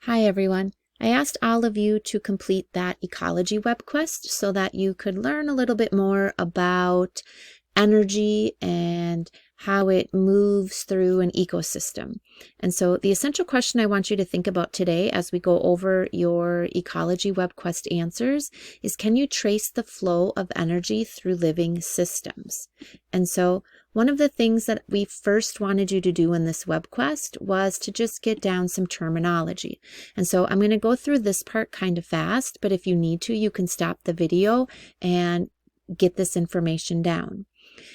Hi everyone. I asked all of you to complete that Ecology Webquest so that you could learn a little bit more about energy and how it moves through an ecosystem. And so the essential question I want you to think about today as we go over your Ecology Webquest answers is, can you trace the flow of energy through living systems? And so one of the things that we first wanted you to do in this WebQuest was to just get down some terminology. And so I'm going to go through this part kind of fast, but if you need to, you can stop the video and get this information down.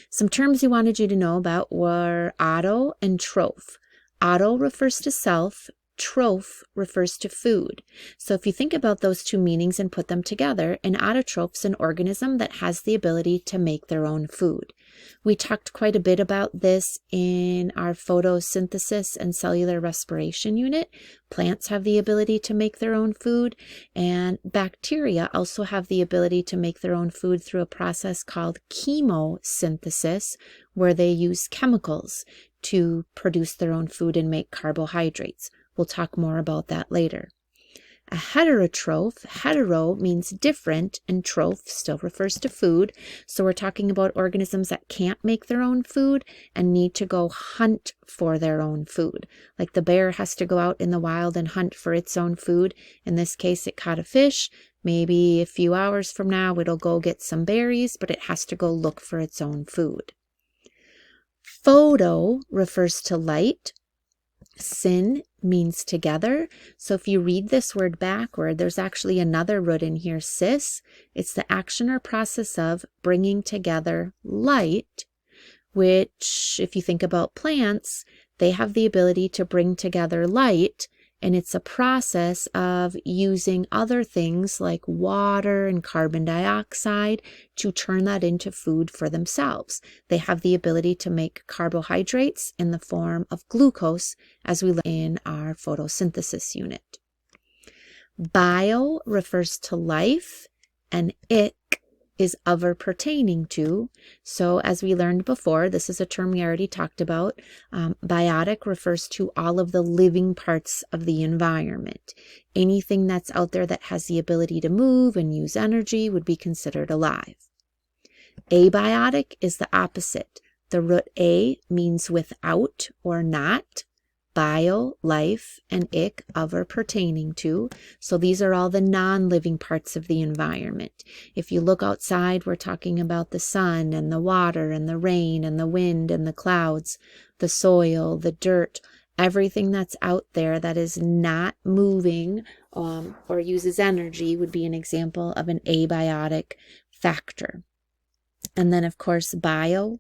Some terms we wanted you to know about were auto and troph. Auto refers to self, troph refers to food. So if you think about those two meanings and put them together, an autotroph is an organism that has the ability to make their own food. We talked quite a bit about this in our photosynthesis and cellular respiration unit. Plants have the ability to make their own food, and bacteria also have the ability to make their own food through a process called chemosynthesis, where they use chemicals to produce their own food and make carbohydrates. We'll talk more about that later. A heterotroph, hetero means different, and troph still refers to food. So we're talking about organisms that can't make their own food and need to go hunt for their own food. Like the bear has to go out in the wild and hunt for its own food. In this case, it caught a fish. Maybe a few hours from now, it'll go get some berries, but it has to go look for its own food. Photo refers to light. Syn means together. So if you read this word backward, there's actually another root in here, cis. It's the action or process of bringing together light, which, if you think about plants, they have the ability to bring together light, and it's a process of using other things like water and carbon dioxide to turn that into food for themselves. They have the ability to make carbohydrates in the form of glucose, as we learned in our photosynthesis unit. Bio refers to life, and ic is of or pertaining to. So as we learned before, this is a term we already talked about. Biotic refers to all of the living parts of the environment. Anything that's out there that has the ability to move and use energy would be considered alive. Abiotic is the opposite. The root a means without or not. Bio, life, and ic, of or pertaining to. So these are all the non-living parts of the environment. If you look outside, we're talking about the sun and the water and the rain and the wind and the clouds, the soil, the dirt, everything that's out there that is not moving or uses energy would be an example of an abiotic factor. And then, of course, bio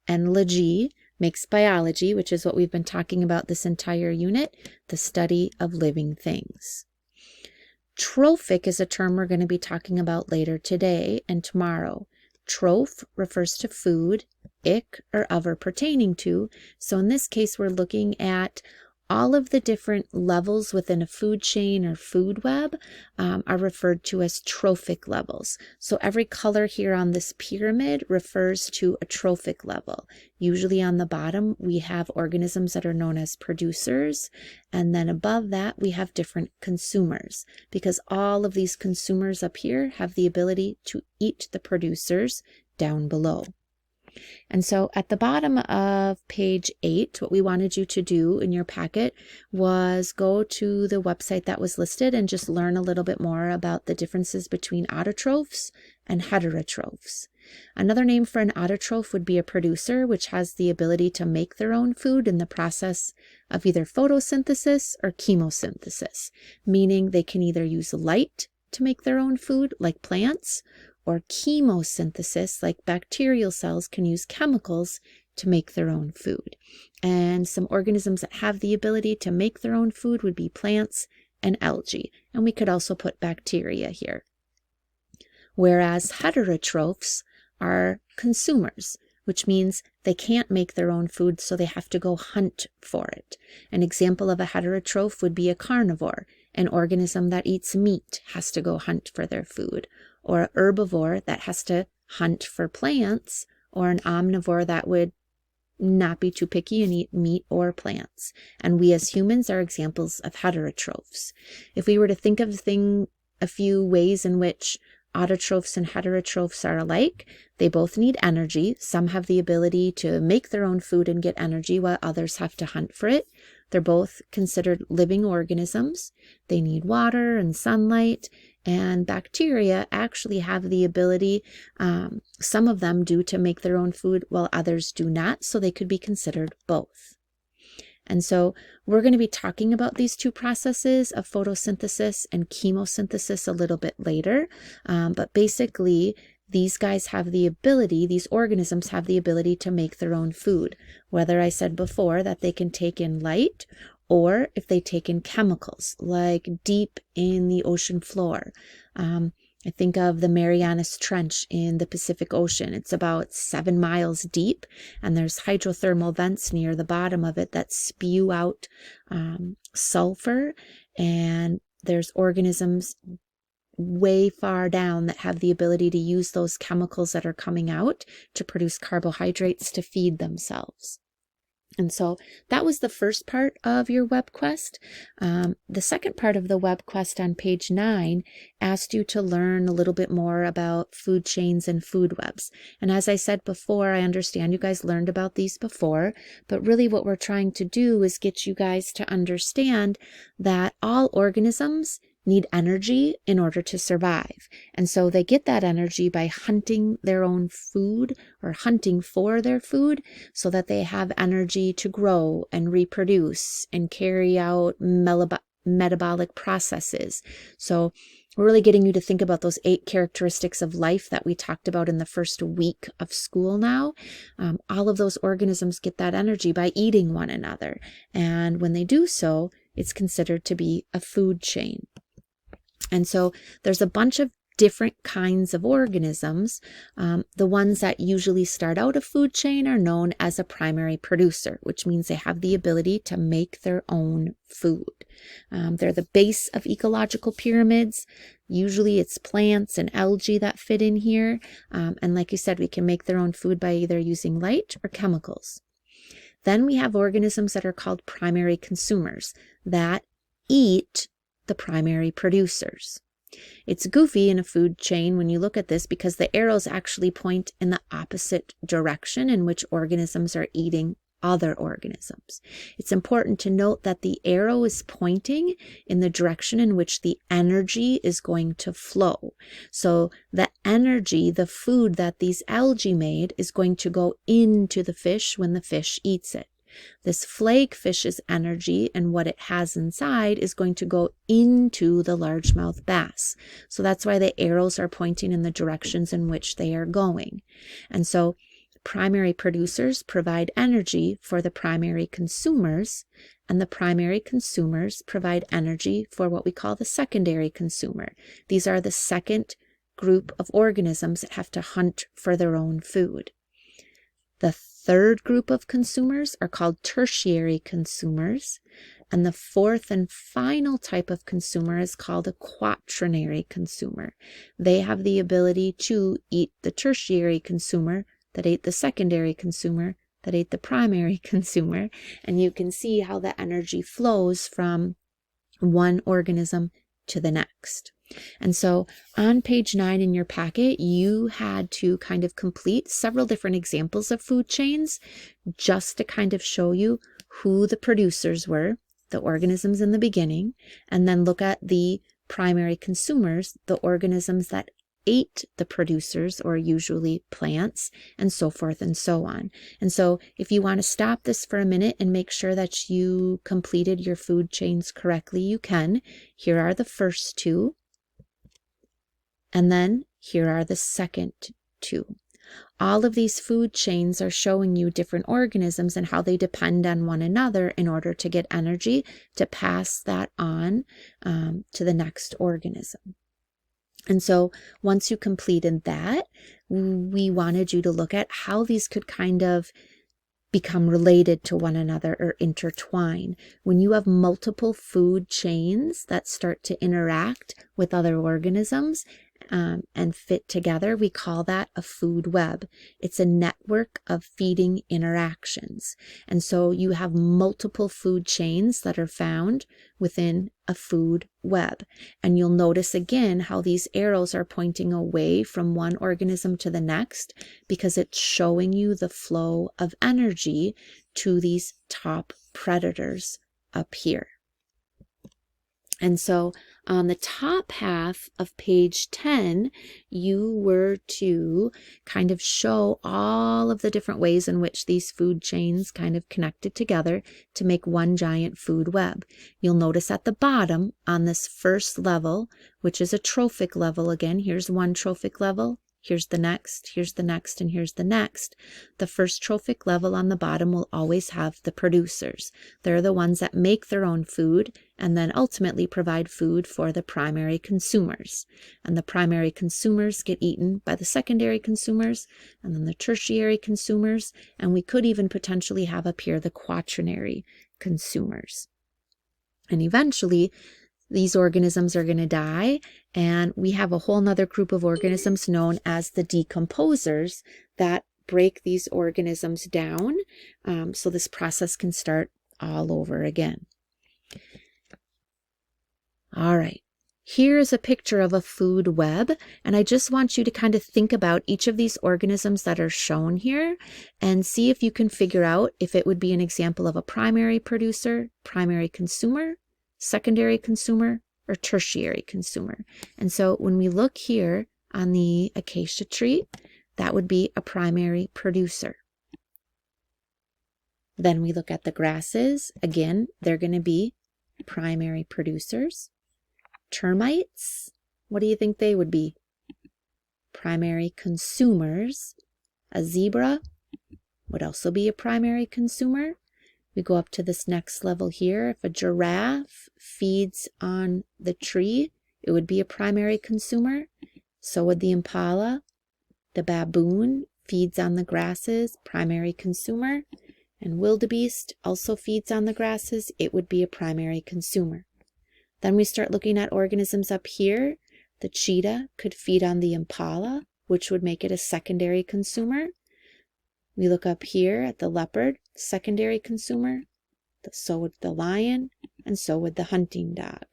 and logy makes biology, which is what we've been talking about this entire unit, the study of living things. Trophic is a term we're going to be talking about later today and tomorrow. Troph refers to food, ic, or of or pertaining to. So in this case, we're looking at all of the different levels within a food chain or food web are referred to as trophic levels. So every color here on this pyramid refers to a trophic level. Usually on the bottom, we have organisms that are known as producers. And then above that, we have different consumers, because all of these consumers up here have the ability to eat the producers down below. And so at the bottom of page 8, what we wanted you to do in your packet was go to the website that was listed and just learn a little bit more about the differences between autotrophs and heterotrophs. Another name for an autotroph would be a producer, which has the ability to make their own food in the process of either photosynthesis or chemosynthesis, meaning they can either use light to make their own food, like plants, or chemosynthesis, like bacterial cells can use chemicals to make their own food. And some organisms that have the ability to make their own food would be plants and algae. And we could also put bacteria here. Whereas heterotrophs are consumers, which means they can't make their own food, so they have to go hunt for it. An example of a heterotroph would be a carnivore. An organism that eats meat has to go hunt for their food, or an herbivore that has to hunt for plants, or an omnivore that would not be too picky and eat meat or plants. And we as humans are examples of heterotrophs. If we were to think of a few ways in which autotrophs and heterotrophs are alike, they both need energy. Some have the ability to make their own food and get energy, while others have to hunt for it. They're both considered living organisms. They need water and sunlight, and bacteria actually have the ability, some of them do, to make their own food while others do not, so they could be considered both. And so we're going to be talking about these two processes of photosynthesis and chemosynthesis a little bit later, but basically these guys have the ability, these organisms have the ability to make their own food, whether I said before that they can take in light, or if they take in chemicals, like deep in the ocean floor. I think of the Marianas Trench in the Pacific Ocean. It's about 7 miles deep, and there's hydrothermal vents near the bottom of it that spew out sulfur, and there's organisms way far down that have the ability to use those chemicals that are coming out to produce carbohydrates to feed themselves. And so that was the first part of your WebQuest. The second part of the WebQuest on page 9 asked you to learn a little bit more about food chains and food webs. And as I said before, I understand you guys learned about these before, but really what we're trying to do is get you guys to understand that all organisms need energy in order to survive. And so they get that energy by hunting their own food or hunting for their food so that they have energy to grow and reproduce and carry out metabolic processes. So we're really getting you to think about those 8 characteristics of life that we talked about in the first week of school now. All of those organisms get that energy by eating one another. And when they do so, it's considered to be a food chain. And so there's a bunch of different kinds of organisms. The ones that usually start out a food chain are known as a primary producer, which means they have the ability to make their own food. They're the base of ecological pyramids. Usually it's plants and algae that fit in here. And like you said, we can make their own food by either using light or chemicals. Then we have organisms that are called primary consumers that eat the primary producers. It's goofy in a food chain when you look at this because the arrows actually point in the opposite direction in which organisms are eating other organisms. It's important to note that the arrow is pointing in the direction in which the energy is going to flow. So the energy, the food that these algae made, is going to go into the fish when the fish eats it. This flagfish's energy and what it has inside is going to go into the largemouth bass. So that's why the arrows are pointing in the directions in which they are going. And so primary producers provide energy for the primary consumers, and the primary consumers provide energy for what we call the secondary consumer. These are the second group of organisms that have to hunt for their own food. The third group of consumers are called tertiary consumers, and the fourth and final type of consumer is called a quaternary consumer. They have the ability to eat the tertiary consumer that ate the secondary consumer that ate the primary consumer, and you can see how the energy flows from one organism to the next. And so on page 9 in your packet, you had to kind of complete several different examples of food chains just to kind of show you who the producers were, the organisms in the beginning, and then look at the primary consumers, the organisms that ate the producers, or usually plants, and so forth and so on. And so if you want to stop this for a minute and make sure that you completed your food chains correctly, you can. Here are the first 2. And then here are the second 2. All of these food chains are showing you different organisms and how they depend on one another in order to get energy to pass that on to the next organism. And so once you completed that, we wanted you to look at how these could kind of become related to one another or intertwine. When you have multiple food chains that start to interact with other organisms and fit together, we call that a food web. It's a network of feeding interactions. And so you have multiple food chains that are found within a food web. And you'll notice again how these arrows are pointing away from one organism to the next, because it's showing you the flow of energy to these top predators up here. And so on the top half of page 10, you were to kind of show all of the different ways in which these food chains kind of connected together to make one giant food web. You'll notice at the bottom on this first level, which is a trophic level, again, here's one trophic level, here's the next, here's the next, and here's the next. The first trophic level on the bottom will always have the producers. They're the ones that make their own food and then ultimately provide food for the primary consumers. And the primary consumers get eaten by the secondary consumers and then the tertiary consumers. And we could even potentially have up here the quaternary consumers. And eventually, these organisms are going to die, and we have a whole nother group of organisms known as the decomposers that break these organisms down, so this process can start all over again. All right, here is a picture of a food web, and I just want you to kind of think about each of these organisms that are shown here and see if you can figure out if it would be an example of a primary producer, primary consumer, secondary consumer, or tertiary consumer. And so when we look here on the acacia tree, that would be a primary producer. Then we look at the grasses. Again, they're going to be primary producers. Termites, what do you think they would be? Primary consumers. A zebra would also be a primary consumer. We go up to this next level here. If a giraffe feeds on the tree, it would be a primary consumer. So would the impala. The baboon feeds on the grasses, primary consumer. And wildebeest also feeds on the grasses. It would be a primary consumer. Then we start looking at organisms up here. The cheetah could feed on the impala, which would make it a secondary consumer. We look up here at the leopard, secondary consumer, so would the lion, and so would the hunting dog.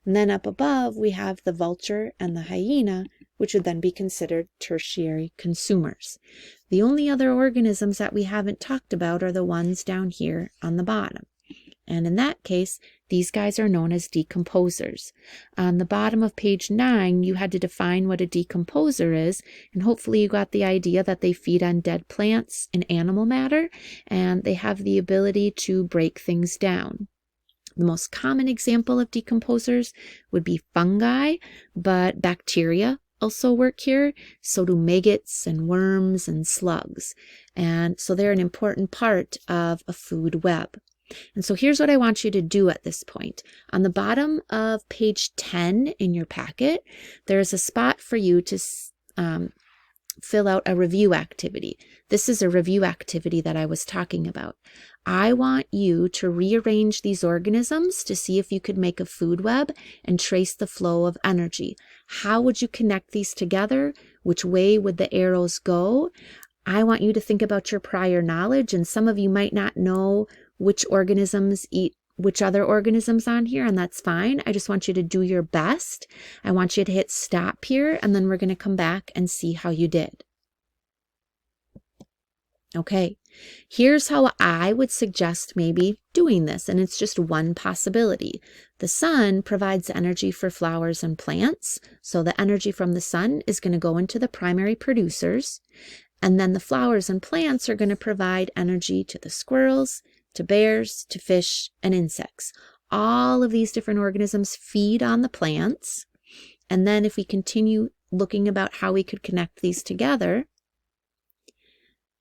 And then up above, we have the vulture and the hyena, which would then be considered tertiary consumers. The only other organisms that we haven't talked about are the ones down here on the bottom. And in that case, these guys are known as decomposers. On the bottom of page 9, you had to define what a decomposer is, and hopefully you got the idea that they feed on dead plants and animal matter, and they have the ability to break things down. The most common example of decomposers would be fungi, but bacteria also work here. So do maggots and worms and slugs. And so they're an important part of a food web. And so here's what I want you to do at this point. On the bottom of page 10 in your packet, there's a spot for you to fill out a review activity. This is a review activity that I was talking about. I want you to rearrange these organisms to see if you could make a food web and trace the flow of energy. How would you connect these together? Which way would the arrows go? I want you to think about your prior knowledge, and some of you might not know which organisms eat which other organisms on here, and that's fine. I just want you to do your best. I want you to hit stop here, and then we're going to come back and see how you did. Okay, here's how I would suggest maybe doing this, and it's just one possibility. The sun provides energy for flowers and plants, so the energy from the sun is going to go into the primary producers, and then the flowers and plants are going to provide energy to the squirrels, to bears, to fish, and insects. All of these different organisms feed on the plants, and then if we continue looking about how we could connect these together,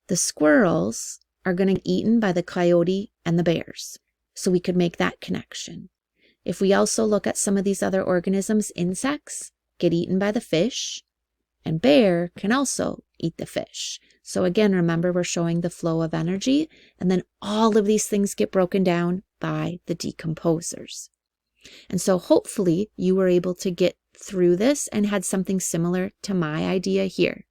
the squirrels are going to be eaten by the coyote and the bears. So we could make that connection. If we also look at some of these other organisms, insects get eaten by the fish, and bear can also eat the fish. So again, remember, we're showing the flow of energy, and then all of these things get broken down by the decomposers. And so hopefully you were able to get through this and had something similar to my idea here.